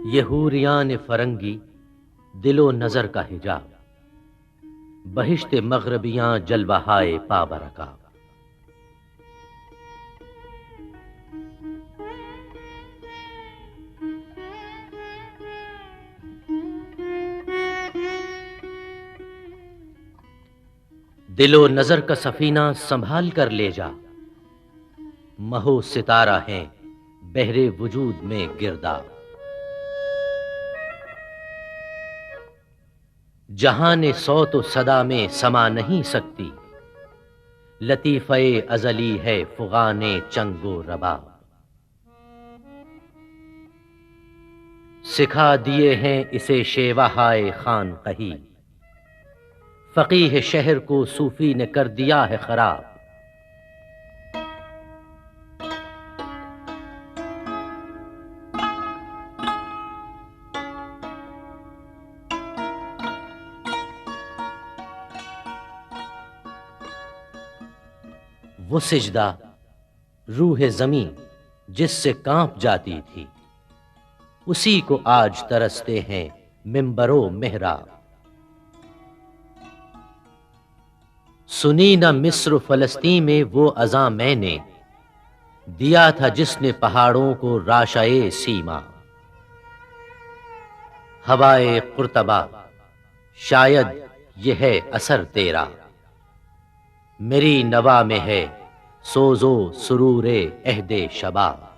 ये हूरियान फरंगी दिलो नजर का हिजाब, बहिश्ते मग़रिबियाँ जलवाहाए पाबरका। दिलो नजर का सफीना संभाल कर ले जा, महो सितारा हैं बहरे वजूद में गिरदा। जहान सौत सदा में समा नहीं सकती, लतीफ़े अज़ली है फ़ुग़ाने चंगो रबाब। सिखा दिए हैं इसे शेवाहाए खानक़ही, फ़क़ीह शहर को सूफ़ी ने कर दिया है ख़राब। वो सिजदा रूह ज़मीं जिससे कांप जाती थी, उसी को आज तरसते हैं मिंबरो मेहराब। सुनी न मिस्र फ़लस्तीन में वो अज़ां मैंने, दिया था जिसने पहाड़ों को राशाए सीमा। हवाए कुर्तबा शायद ये है असर तेरा, मेरी नवा में है सोज़ो सुरूरे अहदे शबाब।